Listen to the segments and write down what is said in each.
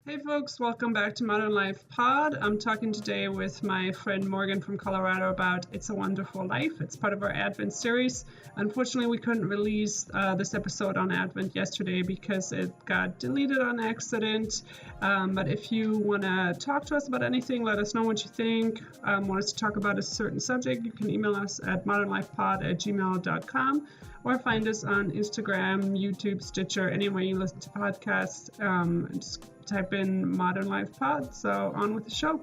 Hey folks, welcome back to Modern Life Pod. I'm talking today with my friend Morgan from Colorado about It's a Wonderful Life. It's part of our Advent series. Unfortunately, we couldn't release this episode on Advent yesterday because it got deleted on accident. But if you want to talk to us about anything, let us know what you think. Want us to talk about a certain subject, you can email us at modernlifepod@gmail.com or find us on Instagram, YouTube, Stitcher, anywhere you listen to podcasts. Just type in Modern Life Pod. So on with the show.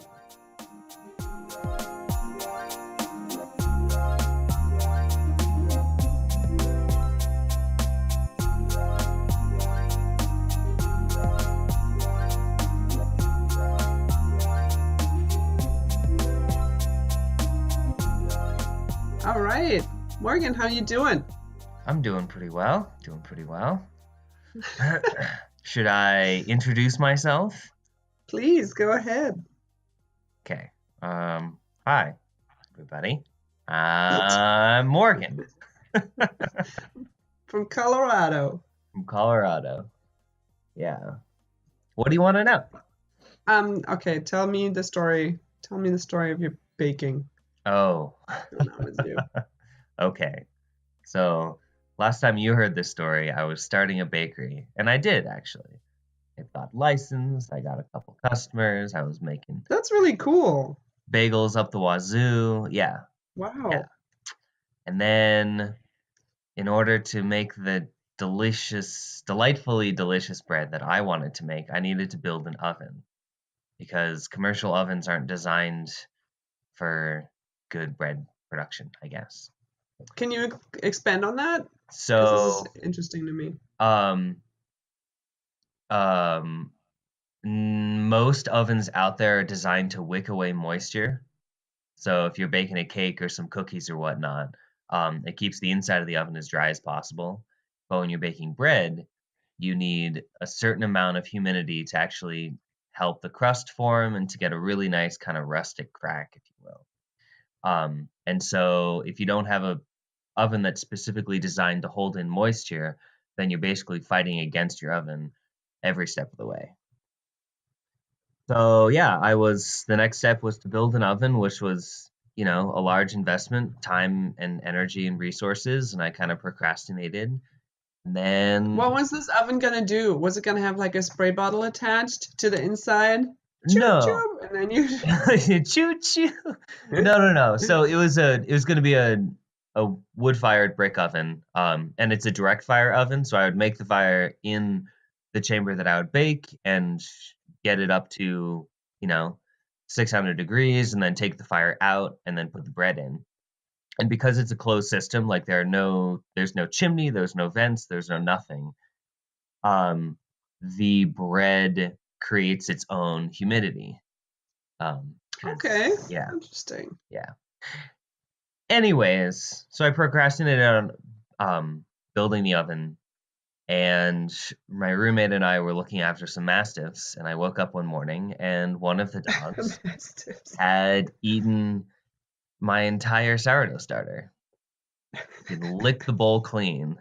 All right, Morgan, how you doing? I'm doing pretty well. Should I introduce myself? Please go ahead. Okay. Hi, everybody. I'm Morgan From Colorado. from Colorado. Yeah. What do you want to know? Okay, tell me the story. Tell me the story of your baking Oh, going on with you. okay. So last time you heard this story, I was starting a bakery, and I did actually. I got licensed. I got a couple customers. I was making That's really cool. bagels up the wazoo. Yeah. Wow. And then in order to make the delightfully delicious bread that I wanted to make, I needed to build an oven because commercial ovens aren't designed for good bread production, I guess. Can you expand on that? Because this So, is interesting to me. um, most ovens out there are designed to wick away moisture. So if you're baking a cake or some cookies or whatnot, it keeps the inside of the oven as dry as possible. But when you're baking bread, you need a certain amount of humidity to actually help the crust form and to get a really nice kind of rustic crack, if you will. And so if you don't have a oven that's specifically designed to hold in moisture, then you're basically fighting against your oven every step of the way. So yeah, the next step was to build an oven, which was, a large investment, time and energy and resources, and I kind of procrastinated. And then What was this oven gonna do? Was it gonna have like a spray bottle attached to the inside? Choo no, choo, and then you. choo choo. No. So it was going to be a wood fired brick oven, and it's a direct fire oven. So I would make the fire in the chamber that I would bake and get it up to 600 degrees, and then take the fire out and then put the bread in. And because it's a closed system, like there's no chimney, there's no vents, there's no nothing. The bread creates its own humidity. 'Cause Okay, yeah, interesting. yeah. Anyways, so I procrastinated on building the oven, and my roommate and I were looking after some mastiffs, and I woke up one morning and one of the dogs Mastiffs. had eaten my entire sourdough starter. He licked the bowl clean.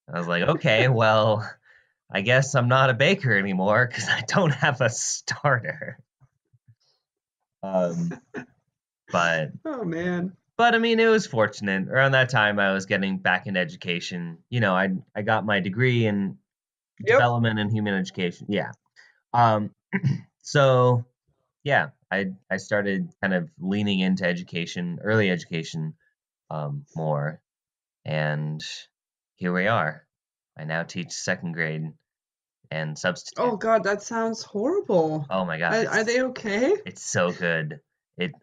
I was like, okay, well, I guess I'm not a baker anymore because I don't have a starter. Um, but Oh man. but I mean, it was fortunate. Around that time, I was getting back into education. I got my degree in Yep. development and human education. Yeah. Um, so yeah, I started kind of leaning into education, early education, more, and here we are. I now teach second grade and substitute. Oh God, that sounds horrible. Oh my God, Are they okay? it's so good.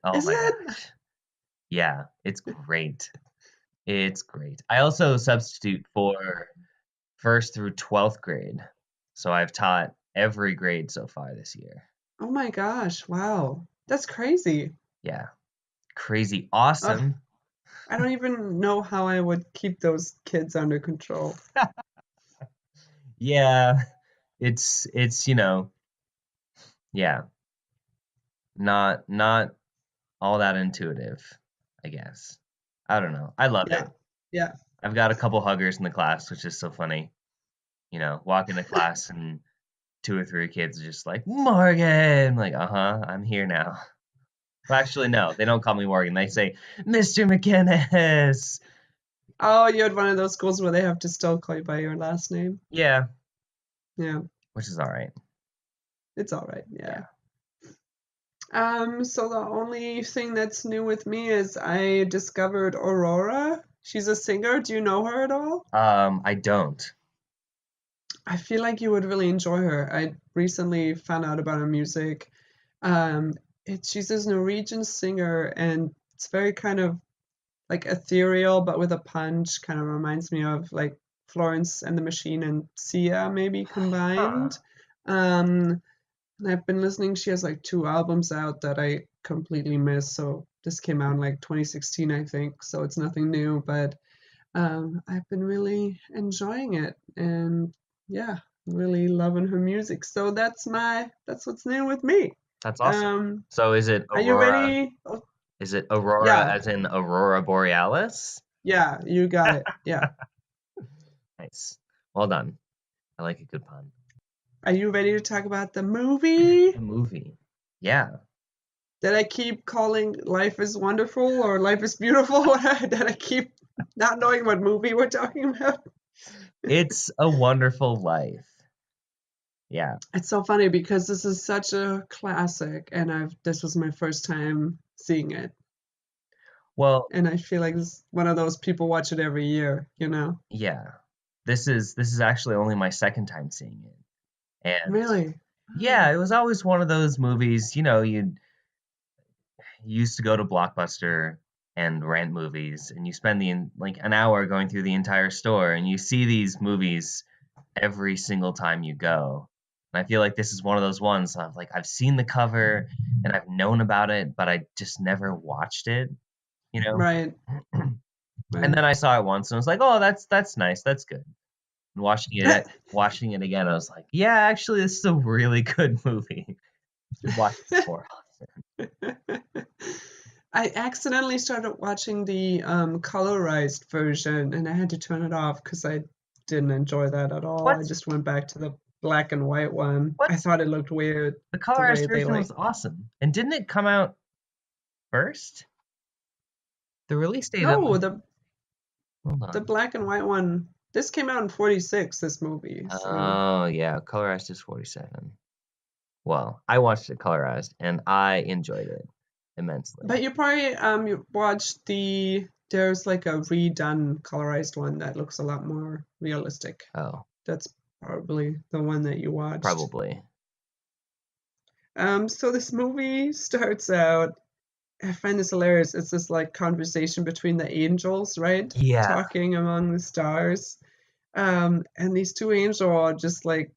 Oh Is my it? gosh. Yeah, it's great. It's great. I also substitute for first through 12th grade. So I've taught every grade so far this year. Oh my gosh, wow. That's crazy. Yeah. Crazy Ugh, awesome. I don't even know how I would keep those kids under control. Yeah. It's yeah, not all that intuitive, I guess. I don't know. I love Yeah, it. yeah. I've got a couple huggers in the class, which is so funny. Walk into class and two or three kids are just like, Morgan! I'm like, I'm here now. Well, actually, no, they don't call me Morgan. They say, Mr. McGinnis. Oh, you had one of those schools where they have to still call you by your last name? Yeah, Yeah, which is all right. it's all right. Yeah. Yeah. So the only thing that's new with me is I discovered Aurora. She's a singer. Do you know her at all? I don't. I feel like you would really enjoy her. I recently found out about her music. Um, she's this Norwegian singer, and it's very kind of like ethereal, but with a punch. Kind of reminds me of like Florence and the Machine and Sia maybe Huh. combined. Um, and I've been listening. She has like two albums out that I completely missed. So this came out in like 2016, I think. So it's nothing new, but I've been really enjoying it, and yeah, really loving her music. So that's what's new with me. That's awesome. Um, So is it are you Aurora? ready? Oh, Is it Aurora yeah, as in Aurora Borealis? yeah, you got it. Yeah. Nice. Well done. I like a good pun. Are you ready to talk about the movie The movie. Yeah. that I keep calling Life is Wonderful or Life is Beautiful? That I keep not knowing what movie we're talking about. It's a Wonderful Life. Yeah. It's so funny because this is such a classic, and this was my first time seeing it. Well, And I feel like it's one of those people watch it every year, you know? yeah. This is actually only my second time seeing it. And Really? yeah, Oh, it was always one of those movies, you used to go to Blockbuster and rent movies, and you spend like an hour going through the entire store, and you see these movies every single time you go. And I feel like this is one of those ones I've seen the cover and I've known about it, but I just never watched it, you know? right, And right. then I saw it once and I was like, "Oh, that's nice. That's good." And watching it again, I was like, "Yeah, actually this is a really good movie. Should watch this more often." I accidentally started watching the colorized version, and I had to turn it off because I didn't enjoy that at all. I What? just went back to the black and white one. I What? thought it looked weird The the colorized way they version like. was awesome. And didn't it come out first? The release date of No, hold the on. black and white one. This came out in 46, this movie. So, Oh, yeah, colorized is 47. Well, I watched it colorized and I enjoyed it immensely. but you probably you watched there's like a redone colorized one that looks a lot more realistic. Oh, That's probably the one that you watched. probably. So this movie starts out, I find this hilarious. It's this like conversation between the angels, right? Yeah. Talking among the stars. And these two angels are just like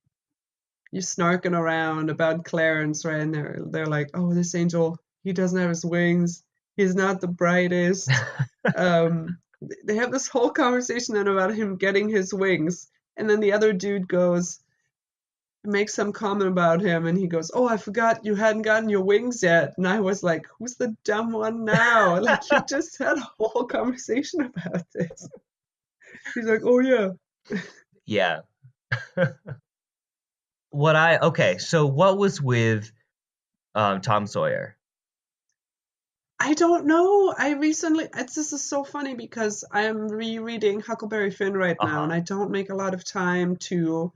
you snarking around about Clarence, right? And they're like, oh, this angel, he doesn't have his wings. He's not the brightest. Um, they have this whole conversation then about him getting his wings, and then the other dude makes some comment about him, and he goes, "Oh, I forgot you hadn't gotten your wings yet." And I was like, "Who's the dumb one now?" Like you just had a whole conversation about this. He's like, "Oh yeah." Yeah. Okay, so what was with Tom Sawyer? I don't know. This is so funny because I'm rereading Huckleberry Finn right now, Uh-huh. and I don't make a lot of time to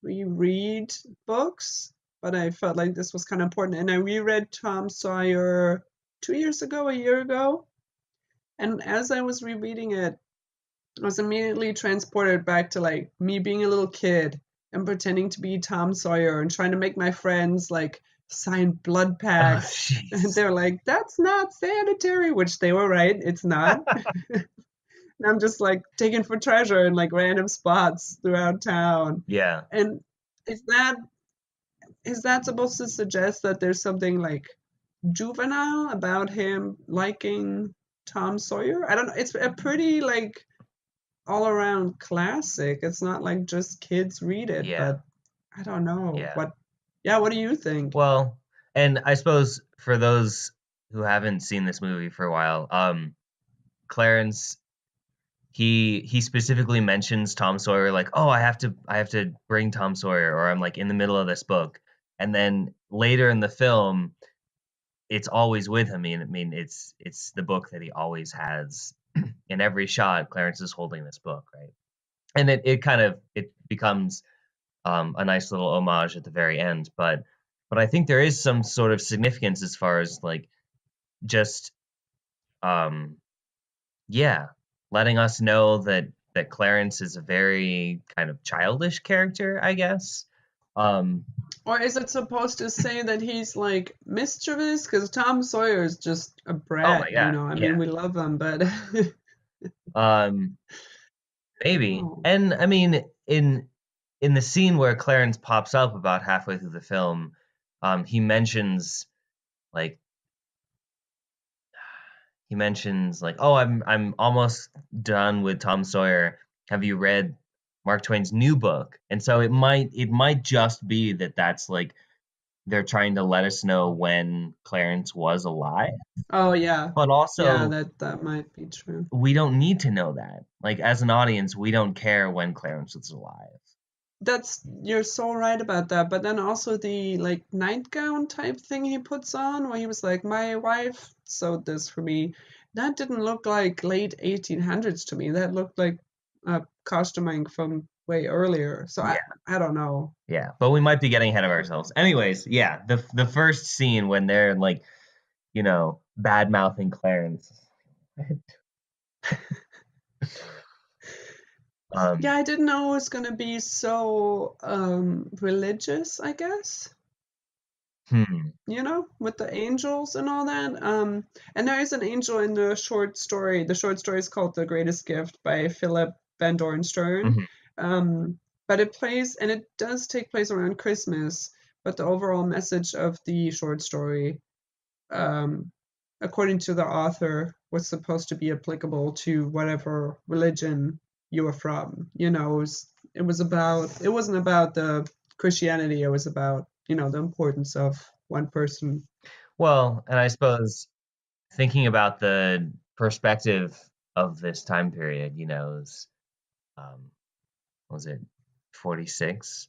reread books, but I felt like this was kind of important. And I reread Tom Sawyer 2 years ago, a year ago, and as I was rereading it, I was immediately transported back to like me being a little kid and pretending to be Tom Sawyer and trying to make my friends like sign blood Oh, pacts. And jeez. they're like, that's not sanitary, which they were right, it's not. And I'm just like taken for treasure in like random spots throughout town. Yeah. And is that is that supposed to suggest that there's something like juvenile about him liking Tom Sawyer? I don't know. It's a pretty like all around classic. It's not like just kids read it, Yeah. but I don't know. Yeah. What do you think? Well, and I suppose for those who haven't seen this movie for a while, Clarence he specifically mentions Tom Sawyer, like, oh, I have to bring Tom Sawyer, or I'm like in the middle of this book, and then later in the film, it's always with him. I mean, it's the book that he always has in every shot. Clarence is holding this book, right? And it kind of it becomes a nice little homage at the very end, but I think there is some sort of significance as far as like just um yeah, letting us know that Clarence is a very kind of childish character, I guess. Um, Or is it supposed to say that he's like mischievous? Because Tom Sawyer is just a oh my brat, you god, know. I yeah. mean, we love him, but Um, maybe. oh, And I mean, in the scene where Clarence pops up about halfway through the film, he mentions like oh, I'm almost done with Tom Sawyer. Have you read Mark Twain's new book? And so it might just be that that's like they're trying to let us know when Clarence was alive, oh yeah, but yeah, also that might be true. we don't need to know that. Like as an audience, we don't care when Clarence was alive. That's you're so right about that. But then also the like nightgown type thing he puts on, where he was like, "My wife sewed this for me." That didn't look like late 1800s to me. That looked like costuming from way earlier. So Yeah, I don't know. yeah. But we might be getting ahead of ourselves. Anyways, yeah, the first scene when they're like, bad mouthing Clarence. Yeah, Um, I didn't know it was gonna be so religious, I guess. hmm. You know, with the angels and all that. And there is an angel in the short story. The short story is called The Greatest Gift by Philip Van Doren Stern. Hmm. Um, but it plays, and it does take place around Christmas, but the overall message of the short story, um, according to the author, was supposed to be applicable to whatever religion you were from. You know, it wasn't about the Christianity, it was about, the importance of one person. Well, and I suppose thinking about the perspective of this time period, um, what was it 46?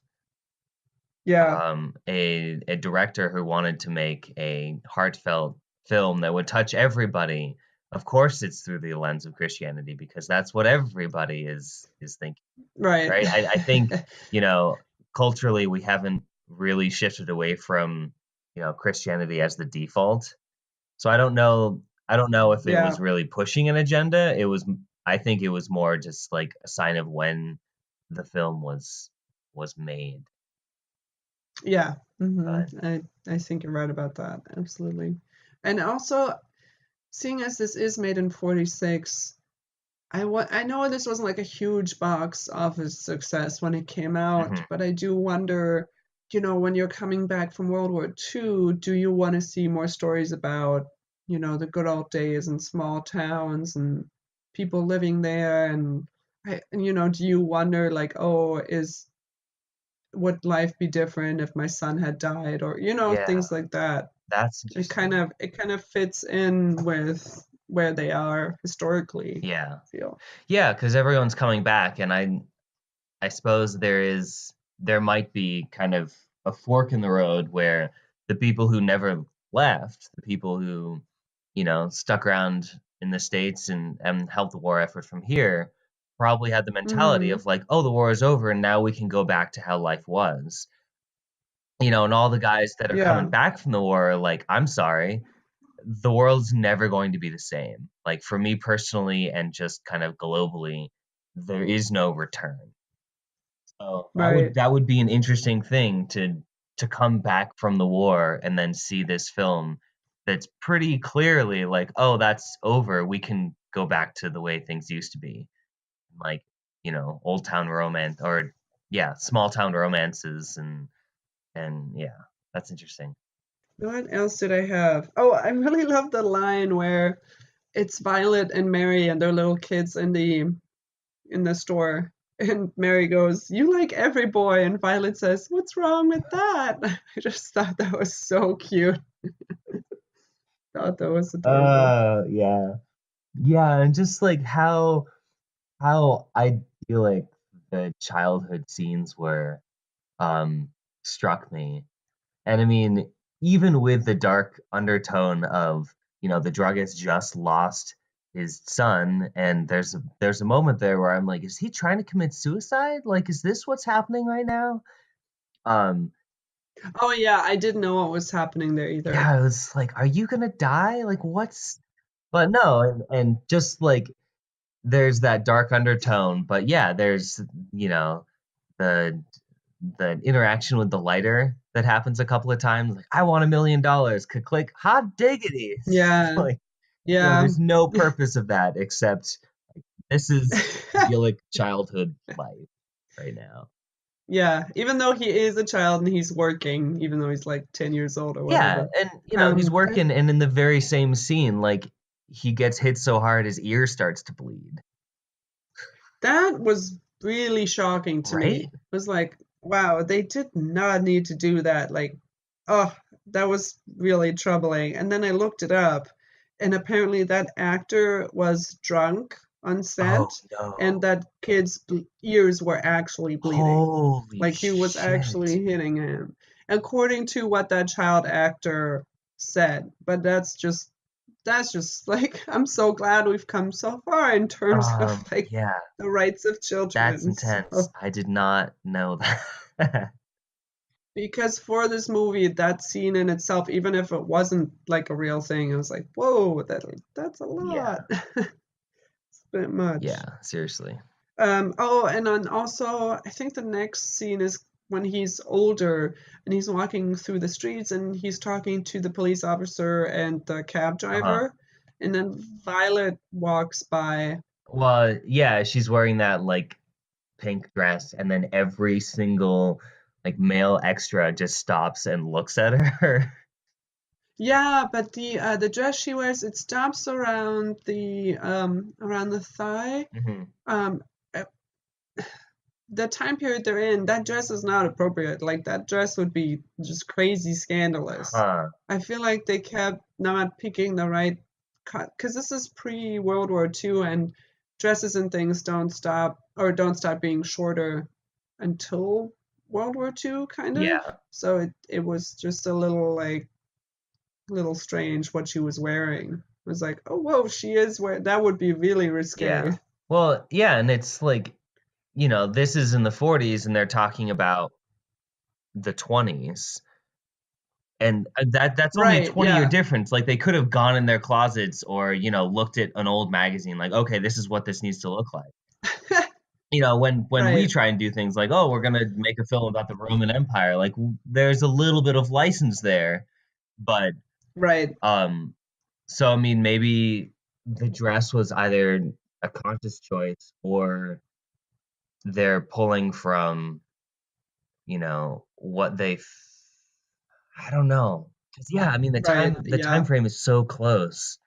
Yeah, A director who wanted to make a heartfelt film that would touch everybody. Of course, it's through the lens of Christianity because that's what everybody is thinking, right. right? I think you know culturally we haven't really shifted away from Christianity as the default. So I don't know if it Yeah, was really pushing an agenda. I think it was more just like a sign of when the film was made. yeah. But I think you're right about that. Absolutely. And also, seeing as this is made in 46, I know this wasn't like a huge box office success when it came out, mhm. but I do wonder, when you're coming back from World War II, do you want to see more stories about, the good old days and small towns and people living there? Do you wonder like, oh, would life be different if my son had died, or Yeah, things like that? that's interesting. It kind of fits in with where they are historically, Yeah. I feel. Yeah, because everyone's coming back, and I suppose there might be kind of a fork in the road where the people who never left, the people who, stuck around in the States and helped the war effort from here, probably had the mentality Mhm. of like, oh, the war is over and now we can go back to how life was. And all the guys that are coming Yeah. back from the war are like, I'm sorry, the world's never going to be the same. Like for me personally and just kind of globally, there is no return. So that would Right. that would be an interesting thing to come back from the war and then see this film that's pretty clearly like, oh, that's over. We can go back to the way things used to be. Like, old town romance or yeah, small town romances and yeah, that's interesting. What else did I have? Oh, I really love the line where it's Violet and Mary and their little kids in the store. And Mary goes, "You like every boy." And Violet says, "What's wrong with that?" I just thought that was so cute. Thought that was adorable. Yeah. Yeah, and just like how how idyllic the childhood scenes were um struck me. And I mean, even with the dark undertone of, the druggist just lost his son, and there's a moment there where I'm like, is he trying to commit suicide? Like, is this what's happening right now? Um, Oh yeah, I didn't know what was happening there either. yeah, I was like, are you gonna die? Like, what's but no, and just like there's that dark undertone, but yeah, there's, you know, the the interaction with the lighter that happens a couple of times, like, I want $1 million, click click, hot diggity. Yeah, Like, yeah. there's no purpose of that except this is idyllic childhood life right now. Yeah, even though he is a child and he's working, even though he's like 10 years old or Yeah, whatever. and he's Um, that, working, and in the very same scene, like, he gets hit so hard his ear starts to bleed, that was really shocking to me. right? It was like, wow, they did not need to do that. Like, oh, that was really troubling. And then I looked it up, and apparently that actor was drunk on Oh set, and no. that kid's ears were actually bleeding. Holy Like he was shit. actually hitting him, according to what that child actor said. But that's just like I'm so glad we've come so far in terms of like Yeah, the rights of that's children. intense. So I did not know that. because for this movie, that scene in itself, even if it wasn't like a real thing, I was like, whoa, that's a Yeah, lot. It's a bit much. yeah, seriously. Oh, and then also, I think the next scene is when he's older and he's walking through the streets and he's talking to the police officer and the cab Uh-huh. driver, and then Violet walks by. Well, yeah, she's wearing that like pink dress, and then every single like male extra just stops and looks at her. Yeah, but the dress she wears, it stops around the thigh. hmm Um, uh, the time period they're in, that dress is not appropriate. Like that dress would be just crazy scandalous. Huh. I feel like they kept not picking the right cut because this is pre World War II and dresses and things don't stop being shorter until World War II, kind of. Yeah, So it was just a little strange what she was wearing. It was like, oh whoa, she is wearing that would be really yeah. risque. Well, yeah, and it's like, this is in the 40s and they're talking about the 20s. And that's only a Right, 20-year yeah. difference. Like they could have gone in their closets or, looked at an old magazine like, okay, this is what this needs to look like. When we Right, try and do things like, oh, we're gonna make a film about the Roman Empire, like there's a little bit of license there, but right. um, so I mean, maybe the dress was either a conscious choice or they're pulling from, what I don't know. 'Cause yeah, I mean Right, the time yeah. frame is so close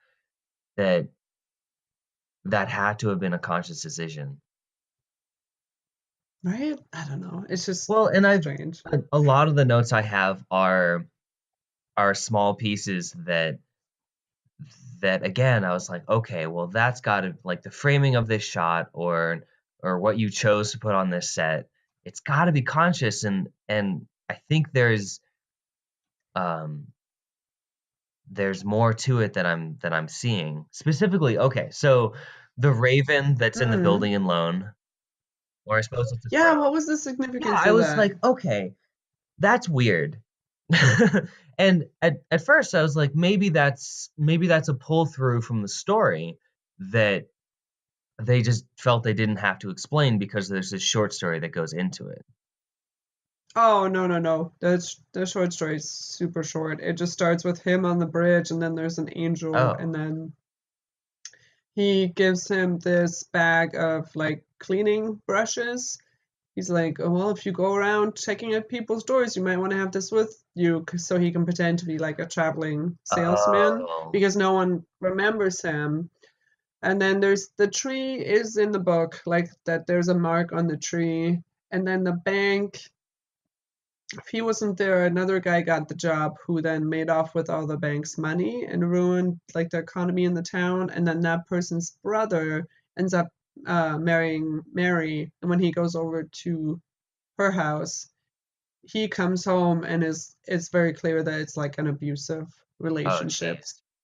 that that had to have been a conscious decision. Right? I don't know. It's just Well, and strange. a lot of the notes I have are small pieces that again I was like, okay, well that's got to like the framing of this shot or what you chose to put on this set. It's got to be conscious and I think um there's more to it that I'm seeing. Specifically, okay, so the raven that's in the Mm. building in Lone, or I suppose it's a Yeah, crow. what was the Yeah, significance I of was that? like, okay, that's weird. And at first I was like, maybe that's a pull through from the story that they just felt they didn't have to explain because there's this short story that goes into it. Oh, no, no, no. The short story is super short. It just starts with him on the bridge, and then there's an angel, Oh. and then he gives him this bag of like cleaning brushes. He's like, oh, well, if you go around checking at people's doors, you might want to have this with you so he can pretend to be like a traveling salesman Oh. because no one remembers him. And then there's the tree is in the book, like that there's a mark on the tree. And then the bank, if he wasn't there, another guy got the job who then made off with all the bank's money and ruined like the economy in the town. And then that person's brother ends up marrying Mary, and when he goes over to her house, he comes home and is it's very clear that it's like an abusive Oh, relationship,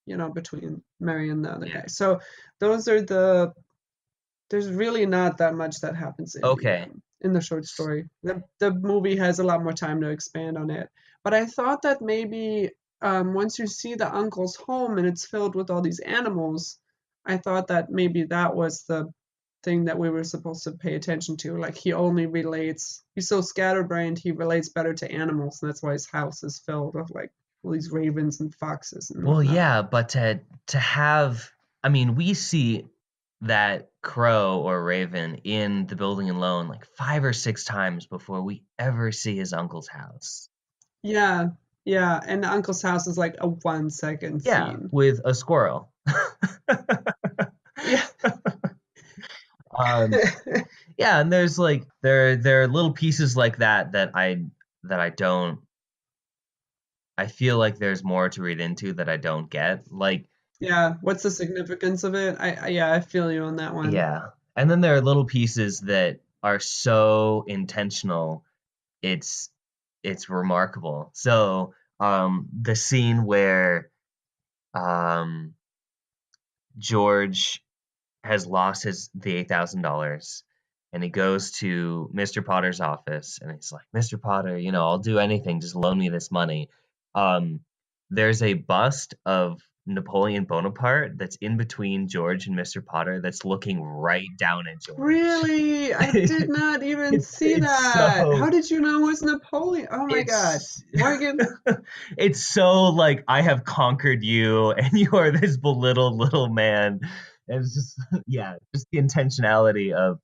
jeez. between Mary and the other Yeah. guy. So those are there's really not that much that happens Okay. in the short story. The movie has a lot more time to expand on it. But I thought that maybe once you see the uncle's home and it's filled with all these animals, I thought that maybe that was the thing that we were supposed to pay attention to. Like he only relates, he's so scatterbrained, he relates better to animals, and that's why his house is filled with like all these ravens and foxes and Well, whatnot. yeah, but to have, I mean, we see that crow or raven in the building alone like 5 or 6 times before we ever see his uncle's house. Yeah, yeah, and the uncle's house is like a 1 second Yeah, scene. with a squirrel. Yeah. Um, yeah, and there's like there are little pieces like that that I don't I feel like there's more to read into that I don't get. Like, Yeah, what's the significance of it? Yeah, I feel you on that one. yeah. And then there are little pieces that are so intentional. It's it's remarkable. So, the scene where um George has lost his the $8,000 and he goes to Mr. Potter's office and he's like, Mr. Potter, I'll do anything, just loan me this money. Um, there's a bust of Napoleon Bonaparte that's in between George and Mr. Potter that's looking right down at George. Really? I did not even see It's that. How so did you know it was Napoleon? Oh my God. it's Morgan, it's so like I have conquered you and you are this belittled little man. And it's just yeah, just the intentionality of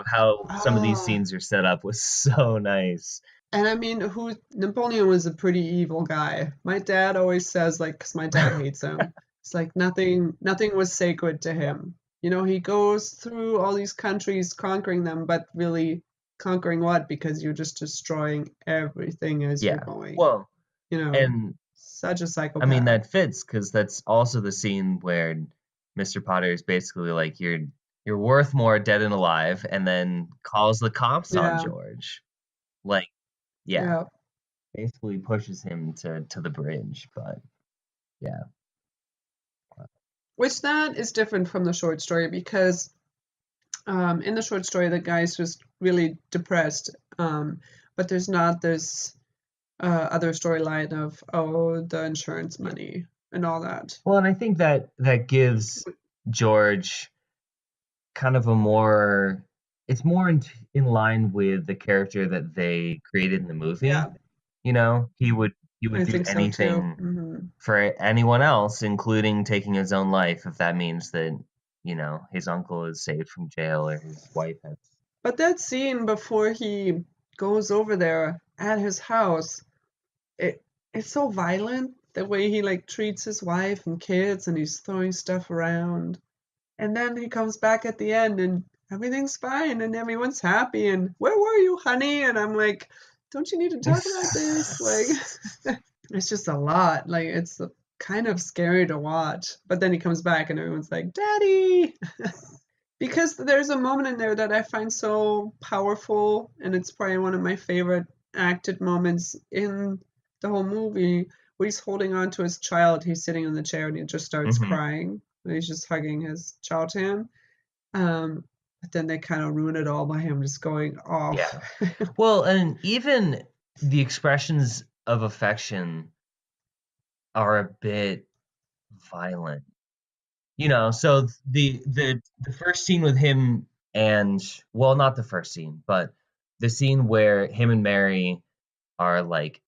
how some of these ah, scenes are set up was so nice. and I mean, who Napoleon was a pretty evil guy. My dad always says, like, because my dad hates him. It's like nothing was sacred to him. He goes through all these countries conquering them, but really conquering what? Because you're just destroying everything as you're Yeah. going. Well, You know, and such a I mean psychopath. that fits because that's also the scene where Mr. Potter is basically like you're worth more dead and alive and then calls the cops on Yeah, George. Like, yeah, yeah. basically pushes him to the bridge, but yeah. Which that is different from the short story because in the short story the guy's just really depressed, but there's not this other storyline of the insurance Yeah. money and all that. Well, and I think that gives George kind of a more it's more in line with the character that they created in the movie. Yeah, He would I do think so too. anything for anyone else, including taking his own life, if that means that, his uncle is saved from jail or his wife has. But that scene before he goes over there at his house, it it's so violent. The way he like treats his wife and kids, and he's throwing stuff around. And then he comes back at the end and everything's fine and everyone's happy and where were you, honey? And I'm like, don't you need to talk about this? Like, it's just a lot. Like, it's kind of scary to watch. But then he comes back and everyone's like, Daddy! Because there's a moment in there that I find so powerful, and it's probably one of my favorite acted moments in the whole movie, where he's holding on to his child. He's sitting in the chair and he just starts Hmm. crying. And he's just hugging his child to him. But then they kind of ruin it all by him just going off. Yeah. Well, and even the expressions of affection are a bit violent. So the first scene with him and well, not the first scene, but the scene where him and Mary are like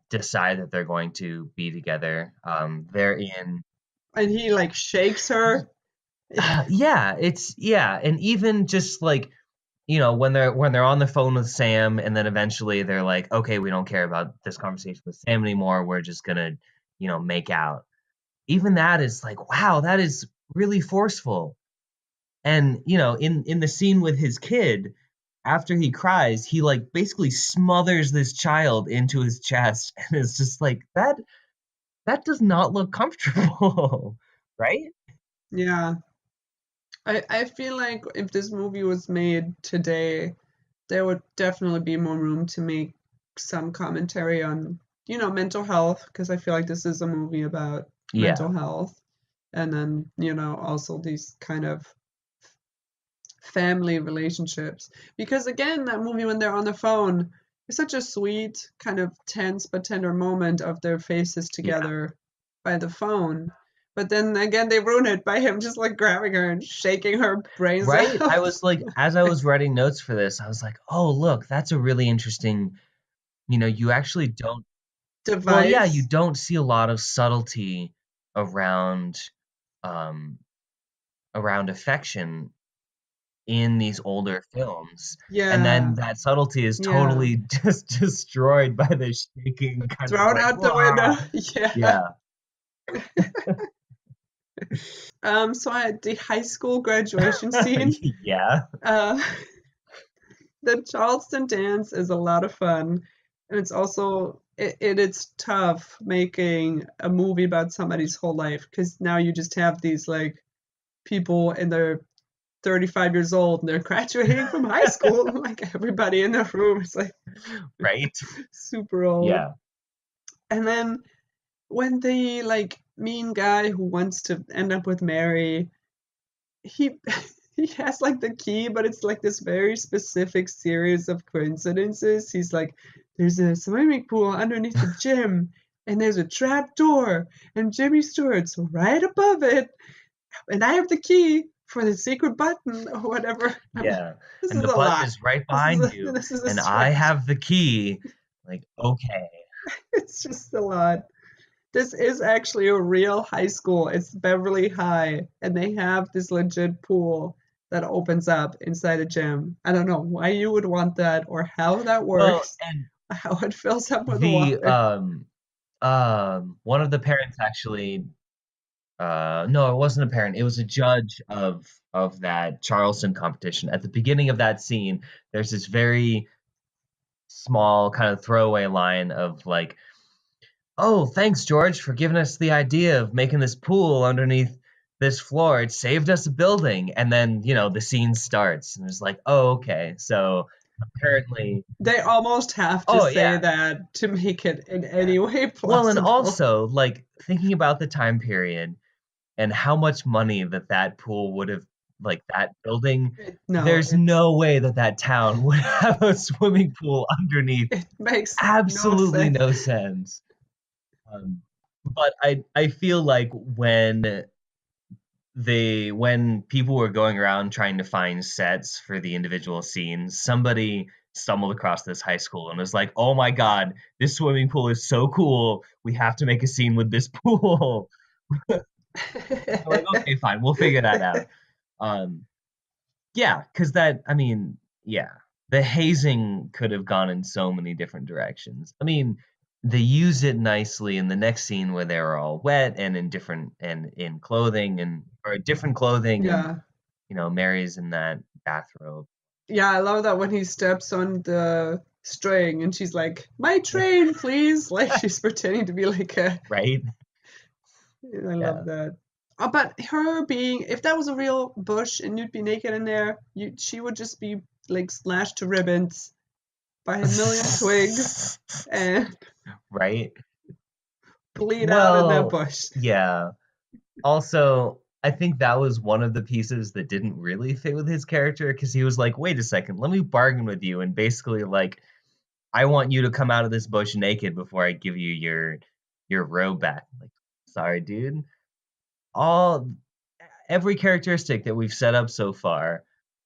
decide that they're going to be together. They're in And he like shakes her. yeah, and even just like when they're on the phone with Sam and then eventually they're like, okay, we don't care about this conversation with Sam anymore. We're just gonna, make out. Even that is like, wow, that is really forceful. And in the scene with his kid, after he cries, he like basically smothers this child into his chest, and it's just like that does not look comfortable, right? Yeah. I feel like if this movie was made today, there would definitely be more room to make some commentary on, mental health, because I feel like this is a movie about Yeah. mental health. And then, also these kind of family relationships. Because again, that movie when they're on the phone is such a sweet, kind of tense but tender moment of their faces Yeah. together by the phone. But then again, they ruin it by him just like grabbing her and shaking her brains Right? I out. was like, as I was writing notes for this, I was like, oh, look, that's a really interesting, you actually don't, well, yeah, you Device. don't see a lot of subtlety around, um, around affection in these older films. And then Yeah, that subtlety is yeah. totally just destroyed by the shaking kind of Thrown like, out the window. "Wah!" Yeah. Yeah. So I had the high school graduation scene. Yeah. Uh, the Charleston dance is a lot of fun, and it's also it's tough making a movie about somebody's whole life, because now you just have these like people in their 35 years old and they're graduating from high school. Like everybody in the room is like Right? super old. Yeah. And then when the like mean guy who wants to end up with Mary, he he has like the key, but it's like this very specific series of coincidences. He's like, there's a swimming pool underneath the gym, and there's a trap door, and Jimmy Stewart's right above it, and I have the key for the secret button or whatever. I'm like, Yeah. this And is the a button lot. is right This is behind a you, this is a and I stretch. have the key. Like, okay. It's just a lot. This is actually a real high school. It's Beverly High, and they have this legit pool that opens up inside a gym. I don't know why you would want that or how that Well, works, and how it fills up with the water. one of the parents actually, no, it wasn't a parent, it was a judge of that Charleston competition. At the beginning of that scene, there's this very small kind of throwaway line of like, "Oh, thanks, George, for giving us the idea of making this pool underneath this floor. It saved us a building." And then, the scene starts, and it's like, "Oh, okay." So apparently, They almost have to oh say yeah, that to make it in yeah. any way Well, and plausible. also like thinking about the time period and how much money that pool would have, like that building. No, There's no way that town would have a swimming pool underneath. it makes no Absolutely sense. no sense. Um, but I feel like when people were going around trying to find sets for the individual scenes, somebody stumbled across this high school and was like, "Oh my God, this swimming pool is so cool. We have to make a scene with this pool." They're like, "Okay, fine, we'll figure that out." Um, yeah, because I mean, yeah, the hazing could have gone in so many different directions. I mean, they use it nicely in the next scene where they're all wet and in different and in clothing and or different clothing and Yeah. Mary's in that bathrobe. Yeah, I love that when he steps on the string and she's like, "My train, please." Like she's pretending to be like a. Right? I love Yeah. that. But her being, if that was a real bush and you'd be naked in there, she would just be like slashed to ribbons by a million twigs and Right? bleed out in that Well, bush. yeah. Also, I think that was one of the pieces that didn't really fit with his character because he was like, "Wait a second, let me bargain with you," and basically like, "I want you to come out of this bush naked before I give you your robe back." Like, sorry, dude. All every characteristic that we've set up so far,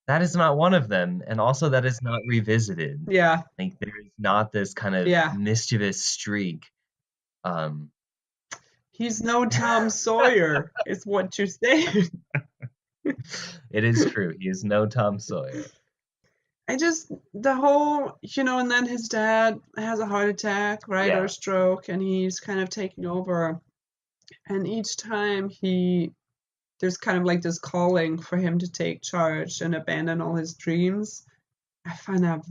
that is not one of them, and also that is not revisited. Yeah, Like, there is not this kind of yeah. mischievous streak. Um, He's no Tom Sawyer, is what you're saying. it is true. He is no Tom Sawyer. I just the whole, and then his dad has a heart attack, right, or Yeah. a stroke, and he's kind of taking over. And each time there's kind of like this calling for him to take charge and abandon all his dreams. I find that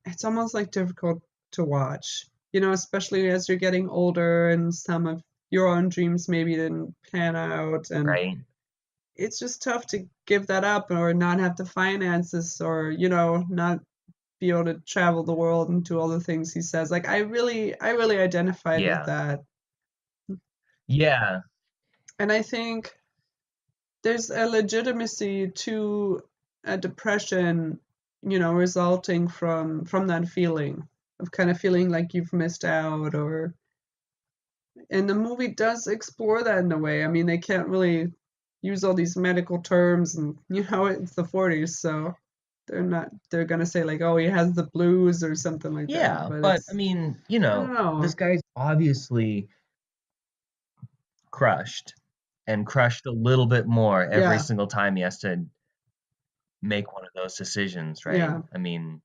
it's almost like difficult to watch, especially as you're getting older and some of your own dreams maybe didn't pan out. And Right? it's just tough to give that up or not have the finances or, not be able to travel the world and do all the things he says. Like I really identified with Yeah. that. Yeah. And I think there's a legitimacy to a depression, resulting from that feeling of kind of feeling like you've missed out or and the movie does explore that in a way. I mean, they can't really use all these medical terms and it's the 40s, so they're gonna say like, oh, he has the blues or something like that, Yeah, but but I it's mean, I don't this know. guy's obviously crushed and crushed a little bit more every Yeah, single time he has to make one of those decisions, right? yeah. I mean,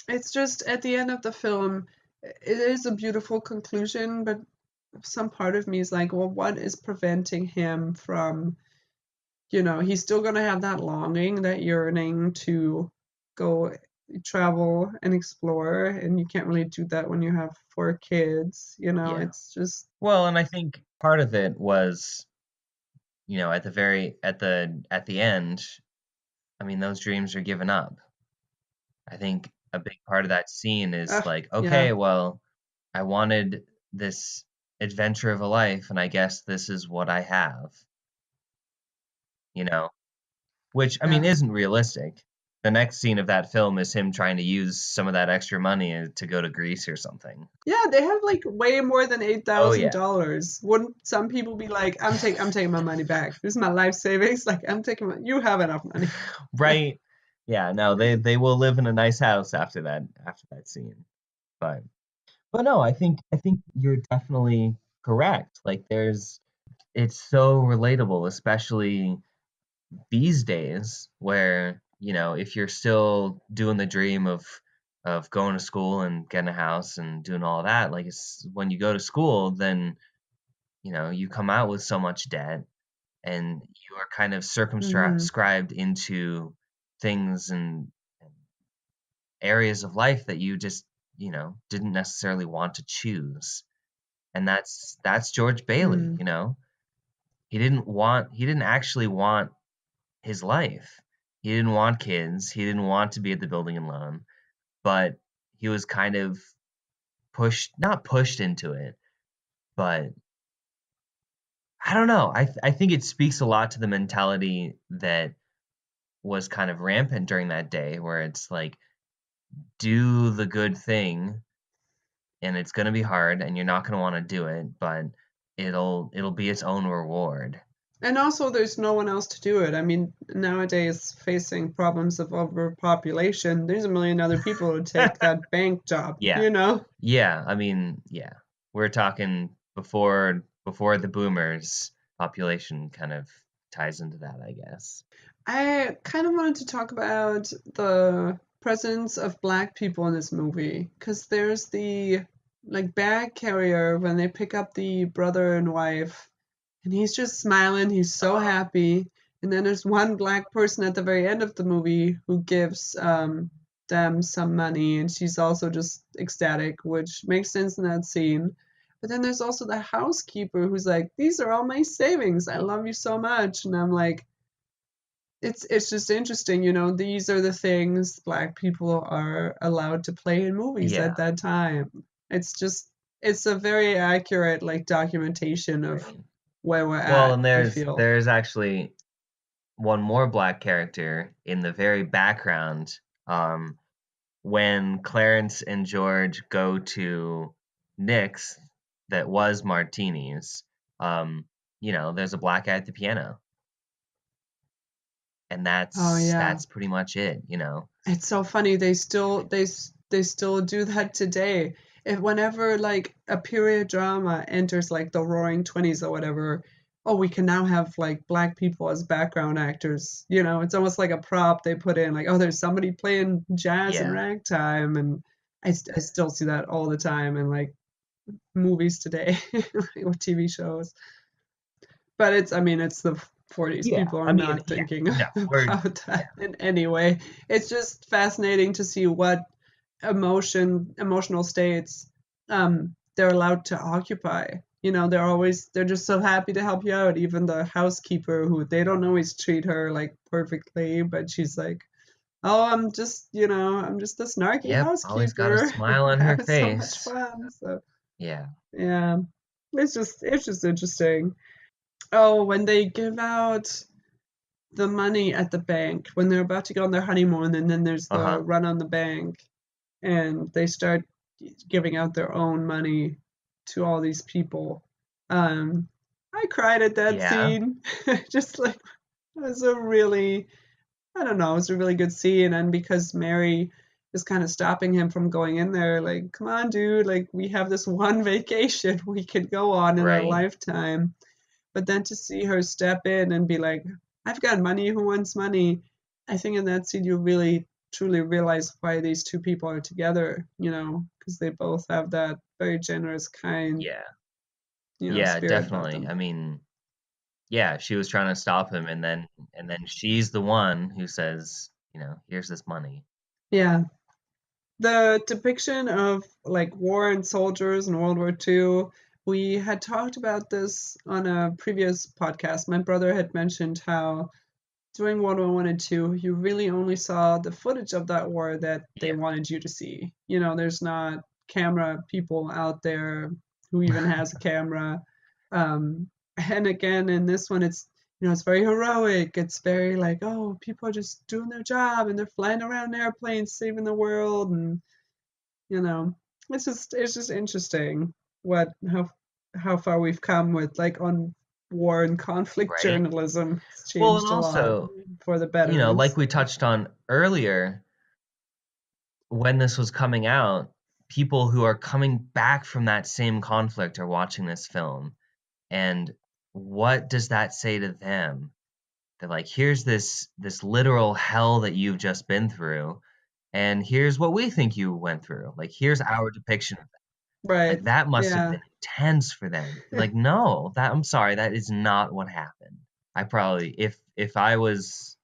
It's just at the end of the film, it is a beautiful conclusion, but some part of me is like, well, what is preventing him from, he's still going to have that longing, that yearning to go travel and explore, and you can't really do that when you have four kids, yeah. it's just, Well, and I think part of it was, at the very at the end, I mean, those dreams are given up. I think a big part of that scene is like, yeah, okay, well, I wanted this adventure of a life, and I guess this is what I have, you know? Which, I mean, yeah. isn't realistic. The next scene of that film is him trying to use some of that extra money to go to Greece or something. Yeah, they have like way more than eight Oh thousand yeah. dollars. Wouldn't some people be like, I'm taking my money back. This is my life savings. Like you have enough money. Right. Yeah, no, they will live in a nice house after that scene. But no, I think you're definitely correct. Like it's so relatable, especially these days where, if you're still doing the dream of going to school and getting a house and doing all that, like it's when you go to school, then, you come out with so much debt and you are kind of Hmm. circumscribed into things and areas of life that you just, didn't necessarily want to choose. And that's George Bailey, Mm. He didn't actually want his life. He didn't want kids. He didn't want to be at the building and loan, but he was kind of not pushed into it, but I don't know. I think it speaks a lot to the mentality that was kind of rampant during that day, where it's like, do the good thing, and it's going to be hard, and you're not going to want to do it, but it'll be its own reward. And also, there's no one else to do it. I mean, nowadays, facing problems of overpopulation, there's a million other people to take that bank job, Yeah. you know? Yeah, I mean, yeah. We're talking before the boomers population kind of ties into that, I guess. I kind of wanted to talk about the presence of black people in this movie because there's the like bag carrier when they pick up the brother and wife, and he's just smiling, he's so Uh-huh. happy. And then there's one black person at the very end of the movie who gives them some money, and she's also just ecstatic, which makes sense in that scene. But then there's also the housekeeper who's like, "These are all my savings. I love you so much." And I'm like, it's just interesting, these are the things black people are allowed to play in movies at Yeah, that time. It's just it's a very accurate like documentation of right. where we're Well, at, and I feel. there's actually one more black character in the very background. When Clarence and George go to Nick's that was Martini's, there's a black guy at the piano, and Oh yeah. that's pretty much it. It's so funny. They still do that today. If whenever like a period drama enters like the Roaring Twenties or whatever, oh, we can now have like black people as background actors. It's almost like a prop they put in. Like, oh, there's somebody playing jazz and Yeah. ragtime, and I still see that all the time in like movies today or TV shows. But I mean, it's the 40s. Yeah. People are I mean, not yeah. thinking No, about yeah. that in any way. It's just fascinating to see what emotional states they're allowed to occupy. they're just so happy to help you out. Even the housekeeper, who they don't always treat her like perfectly, but she's like, oh, I'm just a snarky Yep, always got a housekeeper. smile on her Have so much face. fun. So Yeah. yeah, it's just interesting. Oh, when they give out the money at the bank, when they're about to go on their honeymoon, and then there's the Uh-huh. run on the bank, and they start giving out their own money to all these people. Um, I cried at that Yeah. scene. Just like, it was a really, I don't know, it was a really good scene. And because Mary is kind of stopping him from going in there, like, come on, dude, like, we have this one vacation we could go on in our Right. lifetime. But then to see her step in and be like, I've got money, who wants money? I think in that scene you really truly realize why these two people are together, because they both have that very generous, kind, Yeah. Yeah, spirit about definitely. them. I mean, yeah, she was trying to stop him, and then she's the one who says, here's this money. Yeah. The depiction of like war and soldiers in World War II, we had talked about this on a previous podcast. My brother had mentioned how during World War One and Two, you really only saw the footage of that war that they Yeah. wanted you to see. There's not camera people out there who even has a camera. And again, in this one, it's very heroic. It's very like, oh, people are just doing their job and they're flying around in airplanes, saving the world, and you know, it's just interesting how far we've come with like on war and conflict Right? journalism. It's Well, and changed a lot also, for the better in like we some. touched on earlier, when this was coming out, people who are coming back from that same conflict are watching this film. And what does that say to them? They're like, here's this literal hell that you've just been through, and here's what we think you went through. Like, here's our depiction of that. Right. Like, that must have Yeah. been intense for them. Like, no, I'm sorry, that is not what happened. I probably, if I was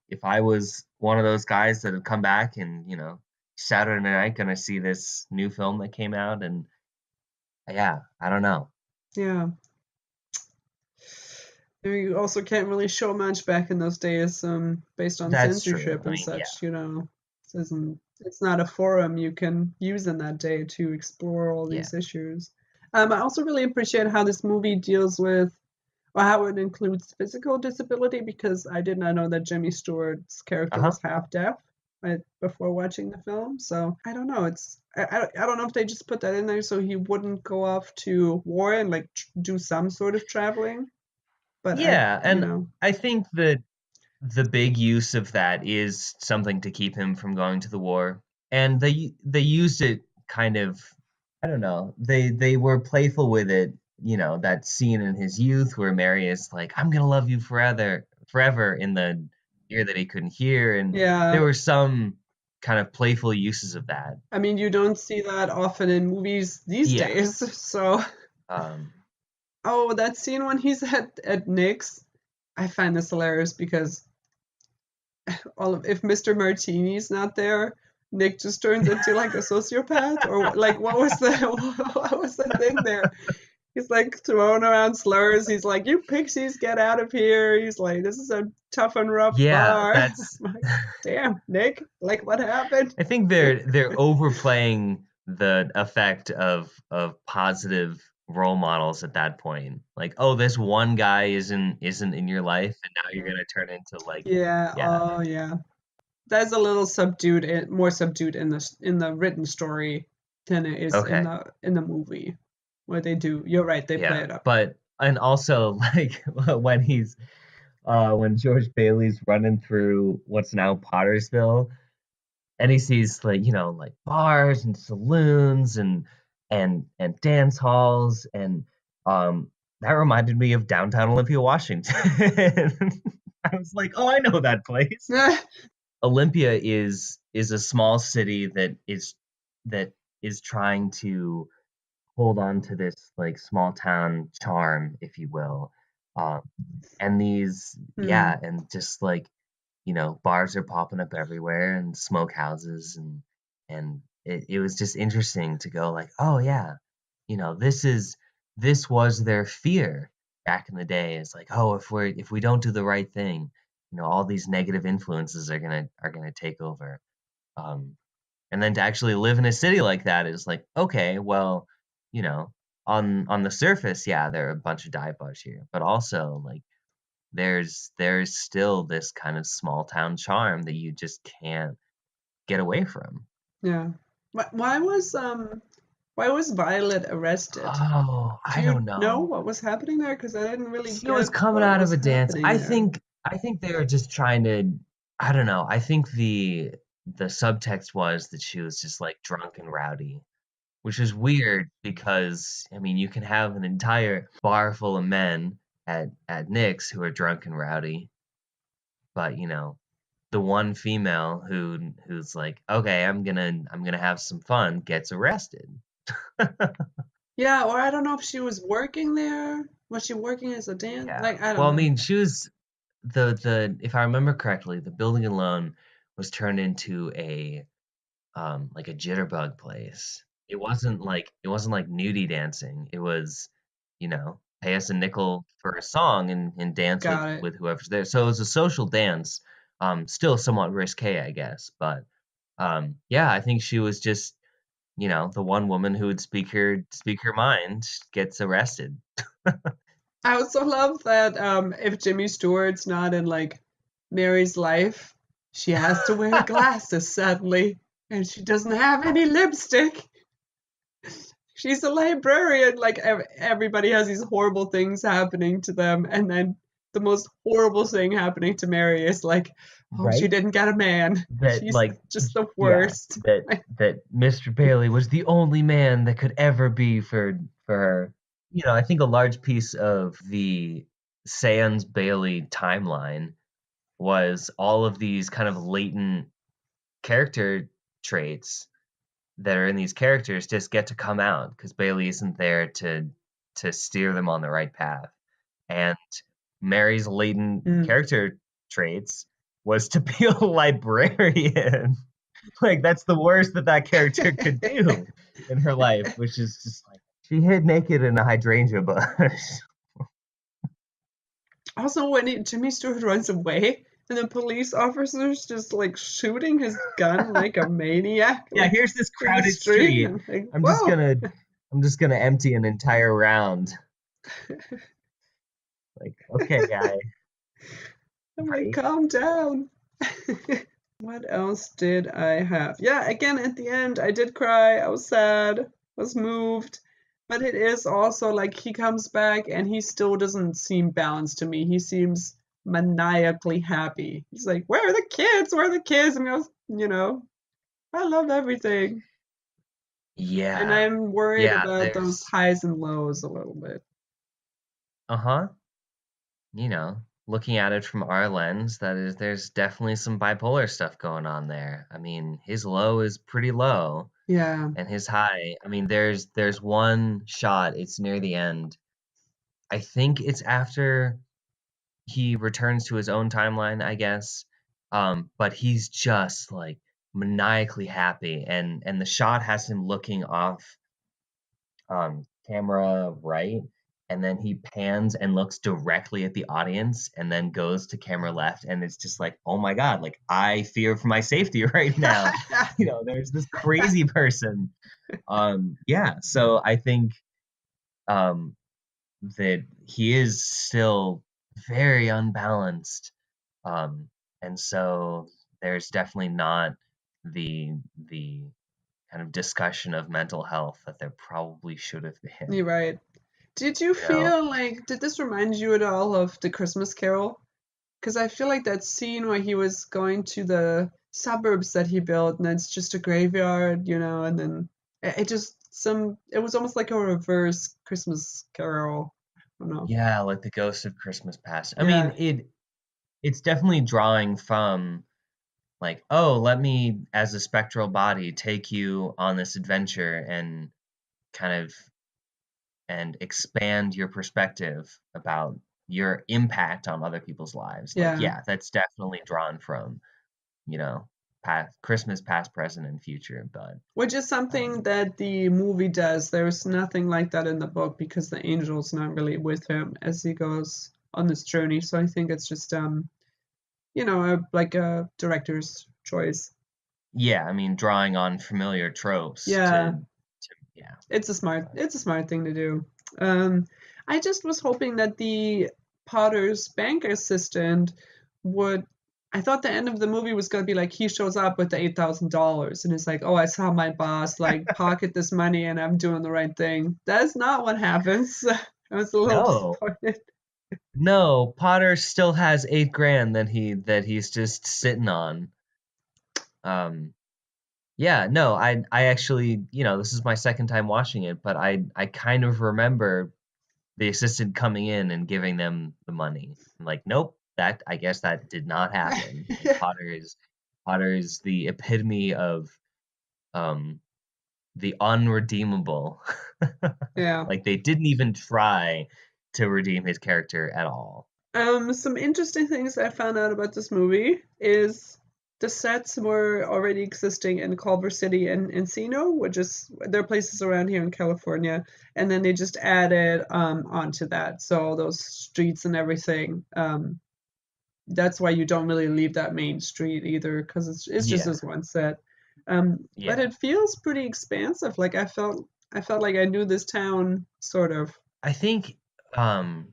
one of those guys that had come back and, Saturday night gonna see this new film that came out, and yeah, I don't know. Yeah. You also can't really show much back in those days, based on That's true. censorship I and mean, yeah. such. It's not a forum you can use in that day to explore all Yeah. these issues. I also really appreciate how this movie deals with, or how it includes physical disability, because I did not know that Jimmy Stewart's character Uh-huh. was half deaf before watching the film. So I don't know. I don't know if they just put that in there so he wouldn't go off to war and like do some sort of traveling. But Yeah, and I think that the big use of that is something to keep him from going to the war. And they used it kind of, I don't know. They were playful with it, that scene in his youth where Mary is like, "I'm gonna love you forever" in the ear that he couldn't hear, and there yeah, were some kind of playful uses of that. I mean, you don't see that often in movies these Yeah. days. So, Um, oh, that scene when he's at Nick's, I find this hilarious because if Mr. Martini's not there, Nick just turns into like a sociopath, or like what was the what was the thing there? He's like throwing around slurs. He's like, "You pixies, get out of here!" He's like, "This is a tough and rough yeah, bar." I'm that's like, damn, Nick, like what happened? I think they're overplaying the effect of positive role models at that point. Like, oh, this one guy isn't in your life, and now you're gonna turn into like, Yeah. yeah, Oh, yeah. That's a little subdued, more subdued in the written story than it is in okay, the movie, where they do. You're right. They play yeah. it up. But and also like when George Bailey's running through what's now Pottersville, and he sees like like bars and saloons and dance halls, and um that reminded me of downtown Olympia, Washington. I was like, oh, I know that place. Olympia is a small city that is trying to hold on to this like small town charm, if you will. Um, and these, Hmm. yeah, and just like bars are popping up everywhere and smoke houses, and it was just interesting to go like, oh yeah, this is this was their fear back in the day. It's like, oh, if we don't do the right thing, all these negative influences are gonna take over. Um, and then to actually live in a city like that is like, okay, well, you know, on the surface, yeah, there are a bunch of dive bars here, but also like there's still this kind of small town charm that you just can't get away from. Yeah. Why was Violet arrested? Oh, Do I you don't know know. what was happening there? Because I didn't really She was get coming what out of was a dance. happening I there. think I think they were just trying to, I don't know. I think the subtext was that she was just like drunk and rowdy, which is weird because I mean, you can have an entire bar full of men at Nick's who are drunk and rowdy, but the one female who's like, "Okay, I'm gonna have some fun," gets arrested. Yeah, or I don't know if she was working there. Was she working as a dance? Yeah. Like, I don't Well, I know. mean, she was the if I remember correctly, the building alone was turned into a like a jitterbug place. It wasn't like nudie dancing. It was, pay us a nickel for a song and dance with Got it. with whoever's there. So it was a social dance, still somewhat risque, I guess. But yeah, I think she was just, the one woman who would speak her mind gets arrested. I also love that if Jimmy Stewart's not in like Mary's life, she has to wear glasses suddenly, and she doesn't have any lipstick. She's a librarian. Like everybody has these horrible things happening to them, and then the most horrible thing happening to Mary is like, oh, she Right? didn't get a man. That She's like just the yeah, worst. that Mr. Bailey was the only man that could ever be for her. I think a large piece of the Sans Bailey timeline was all of these kind of latent character traits that are in these characters just get to come out because Bailey isn't there to steer them on the right path. And Mary's latent Mm. character traits was to be a librarian. Like that's the worst that character could do in her life, which is just like she hid naked in a hydrangea bush. Also, when Jimmy Stewart runs away, and the police officer's just like shooting his gun like a maniac, Yeah, like here's this in the crowded street, street. and like, I'm just whoa! gonna I'm just gonna empty an entire round. Like, okay, guy, I'm like, right? calm down. What else did I have? Yeah, again, at the end, I did cry. I was sad, was moved. But it is also like he comes back and he still doesn't seem balanced to me. He seems maniacally happy. He's like, where are the kids? Where are the kids? And I love everything. And Yeah. I'm worried Yeah, about those there's highs and lows a little bit. uh-huh. Looking at it from our lens, there's definitely some bipolar stuff going on there. I mean, his low is pretty low Yeah. and his high, I mean, there's one shot, it's near the end. I think it's after he returns to his own timeline, I guess. But he's just like maniacally happy and the shot has him looking off camera right, and then he pans and looks directly at the audience and then goes to camera left, and it's just like, oh my god, like I fear for my safety right now. There's this crazy person. Yeah, so I think um that he is still very unbalanced. Um, and so there's definitely not the kind of discussion of mental health that there probably should have been. You're right. Did you You know? feel like, did this remind you at all of The Christmas Carol? Because I feel like that scene where he was going to the suburbs that he built, and it's just a graveyard, and then it was almost like a reverse Christmas Carol. I don't know. Yeah, like the Ghost of Christmas Past. I mean, Yeah, it's definitely drawing from like, oh, let me as a spectral body take you on this adventure and kind of and expand your perspective about your impact on other people's lives. Like, yeah. yeah, that's definitely drawn from, you know. Christmas past, present, and future. But Which is something um, that the movie does. There's nothing like that in the book because the angel's not really with him as he goes on this journey. So I think it's just like a director's choice. yeah, I mean, drawing on familiar tropes Yeah, to yeah. it's a smart thing to do. Um, I just was hoping that the Potter's bank assistant would. I thought the end of the movie was gonna be like he shows up with the $8,000 and it's like, oh, I saw my boss like pocket this money and I'm doing the right thing. That's not what happens. I was a little No, disappointed. no, Potter still has 8 grand that he's just sitting on. Um, yeah, no, I actually, this is my second time watching it, but I kind of remember the assistant coming in and giving them the money. I'm like, nope, that I guess that did not happen. Like Potter is the epitome of um the unredeemable. Yeah. Like they didn't even try to redeem his character at all. Some interesting things I found out about this movie is the sets were already existing in Culver City and Encino, which is there are places around here in California, and then they just added onto that. So those streets and everything. That's why you don't really leave that main street either, because it's just Yeah, this one set. But yeah. it feels pretty expansive. Like I felt like I knew this town sort of. I think um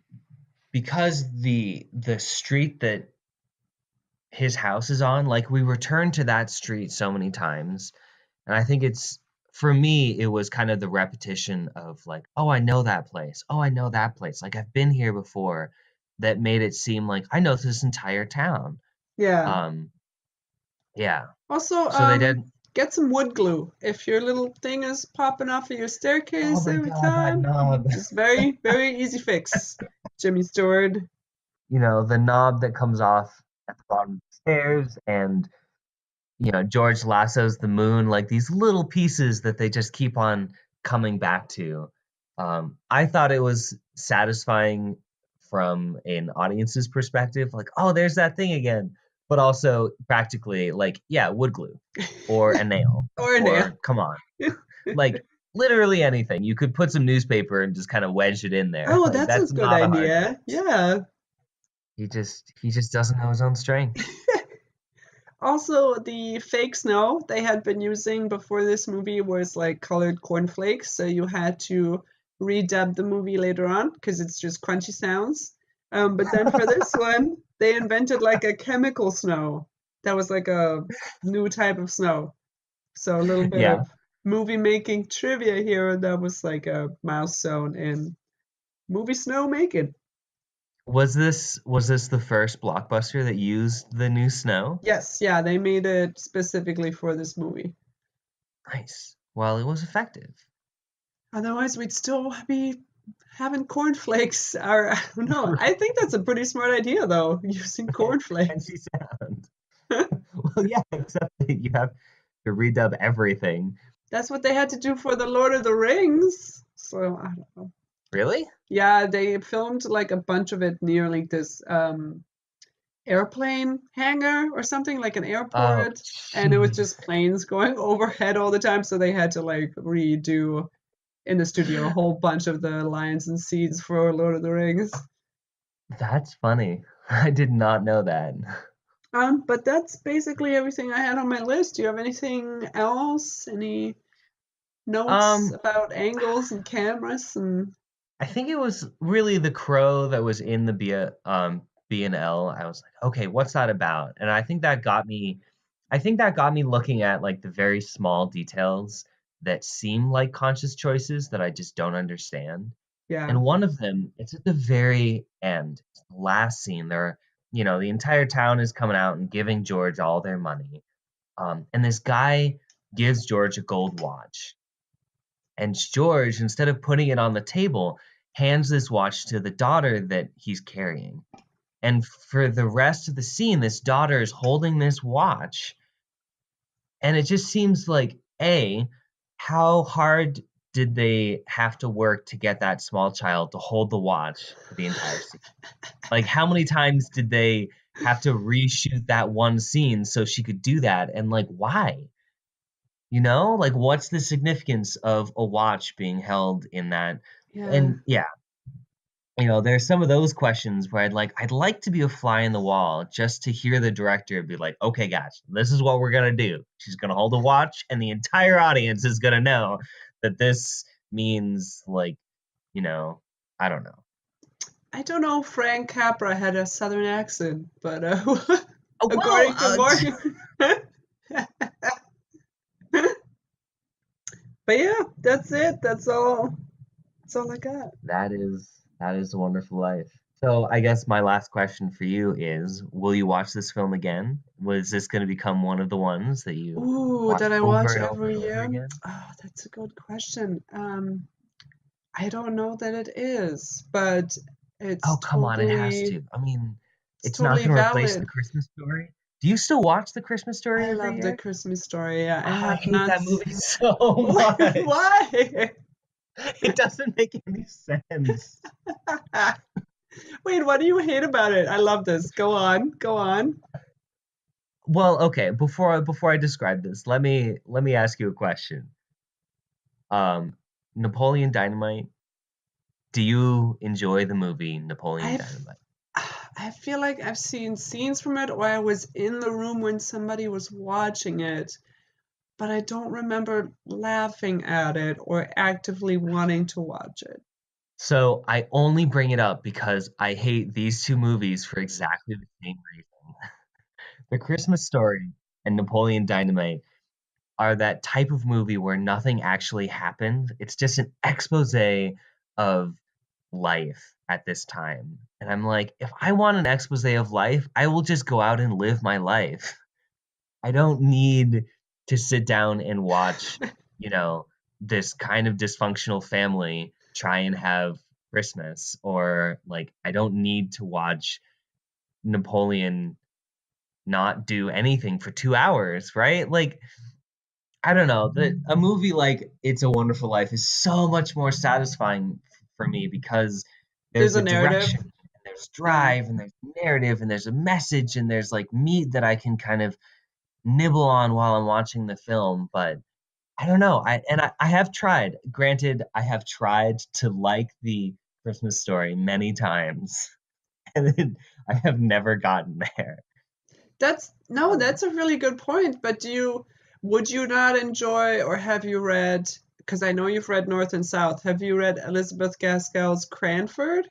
because the street that his house is on, like we return to that street so many times. And I think it's for me, it was kind of the repetition of like, oh, I know that place. Oh, I know that place. Like I've been here before, that made it seem like I know this entire town. Yeah. Um, yeah. Also, So they did. get some wood glue. If your little thing is popping off of your Oh staircase my every God, that time, knob. just very, very easy fix. Jimmy Stewart. The knob that comes off at the bottom of the stairs, and George lassos the moon, like these little pieces that they just keep on coming back to. I thought it was satisfying from an audience's perspective, like, oh, there's that thing again. But also practically, like, yeah, wood glue or a nail, Or a nail. or come on, like literally anything. You could put some newspaper and just kind of wedge it in there. Oh, Like that's a that's good not a hard idea. fix. Yeah. He just doesn't know his own strength. Also, the fake snow they had been using before this movie was like colored cornflakes, so you had to redub the movie later on because it's just crunchy sounds. But then for this one, they invented like a chemical snow that was like a new type of snow. So a little bit Yeah. of movie making trivia here. That was like a milestone in movie snow making. Was this the first blockbuster that used the new snow? Yes, yeah, they made it specifically for this movie. Nice. Well, it was effective. Otherwise, we'd still be having cornflakes. Or I don't know. I think that's a pretty smart idea, though, using cornflakes. Crunchy sound. Well, yeah, except that you have to redub everything. That's what they had to do for the Lord of the Rings. So I don't know. Really? Yeah, they filmed like a bunch of it near like this airplane hangar or something like an Oh, airport, and it was jeez. just planes going overhead all the time. So they had to like redo in the studio a whole bunch of the lines and scenes for Lord of the Rings. That's funny. I did not know that. But that's basically everything I had on my list. Do you have anything else? Any notes Um, about angles and cameras and I think it was really the crow that was in the B&L. I was like, okay, what's that about? And I think that got me looking at like the very small details that seem like conscious choices that I just don't understand. yeah, And one of them, it's at the very end, it's the last scene. The entire town is coming out and giving George all their money. And this guy gives George a gold watch. And George, instead of putting it on the table, hands this watch to the daughter that he's carrying. And for the rest of the scene, this daughter is holding this watch. And it just seems like, A, how hard did they have to work to get that small child to hold the watch for the entire scene? Like, how many times did they have to reshoot that one scene so she could do that. And like, why? You know, like what's the significance of a watch being held in that? Yeah. And yeah, there's some of those questions where I'd like to be a fly in the wall just to hear the director be like, okay, guys, this is what we're gonna do. She's gonna hold a watch, and the entire audience is gonna know that this means like, you know, I don't know. I don't know if Frank Capra had a southern accent, but Well, according to Morgan. But yeah, that's it. That's all. That's all I got. that is a wonderful life. So I guess my last question for you is, will you watch this film again? Was this going to become one of the ones that you Ooh, watch that I over watch and over every and over year. again? Oh, that's a good question. I don't know that it is, but Oh, come on, it has to. I mean, it's it's not totally going to replace The valid. Christmas Story. Do you still watch The Christmas Story I every love the year? Christmas story. Yeah, I Oh, I have hate not. that movie so Why? much. Why? It doesn't make any sense. Wait, what do you hate about it? I love this. Go on. Go on. Well, okay, before I describe this, let me ask you a question. Um, Napoleon Dynamite, do you enjoy the movie Napoleon I've Dynamite? I feel like I've seen scenes from it, or I was in the room when somebody was watching it, but I don't remember laughing at it or actively wanting to watch it. So I only bring it up because I hate these two movies for exactly the same reason. The Christmas Story and Napoleon Dynamite are that type of movie where nothing actually happened. It's just an expose of life at this time. And I'm like, if I want an expose of life, I will just go out and live my life. I don't need to sit down and watch, you know, this kind of dysfunctional family try and have Christmas, or like I don't need to watch Napoleon not do anything for 2 hours, right? Like I don't know, a movie like It's a Wonderful Life is so much more satisfying for me because There's there's a a narrative. direction, and there's Yeah. drive, and there's narrative, and there's a message, and there's like meat that I can kind of nibble on while I'm watching the film. But I don't know. I have tried. Granted, I have tried to like the Christmas Story many times, and I have never gotten there. That's no, Um, that's a really good point. But would you not enjoy, or have you read, because I know you've read North and South, have you read Elizabeth Gaskell's Cranford? I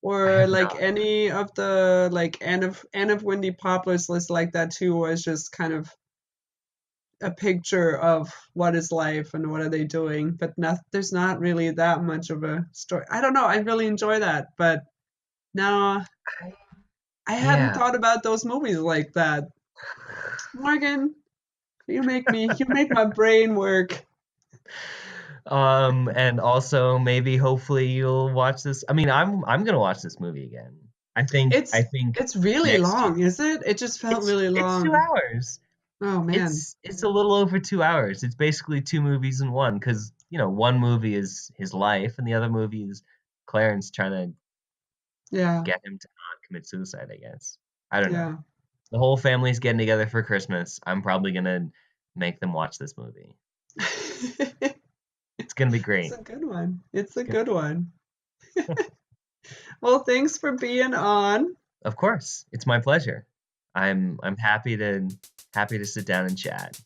Or have like not. any of the like Anne of Windy Poplars list like that too, was just kind of a picture of what is life and what are they doing, but not there's not really that much of a story. I don't know. I really enjoy that, but no, I, I hadn't yeah. thought about those movies like that. Morgan, you make my brain work. And also maybe hopefully you'll watch this. I mean, I'm gonna watch this movie again. I think It's really next year. long, is it? It just felt It's really it's two long. hours. Oh man. It's a little over 2 hours. It's basically two movies in one because one movie is his life and the other movie is Clarence trying to Yeah. get him to not commit suicide, I guess. I don't know. Yeah. The whole family's getting together for Christmas. I'm probably gonna make them watch this movie. It's gonna be It's great. a good one. It's It's a gonna good one. Well, thanks for being on. Of course, it's my pleasure. I'm happy to sit down and chat.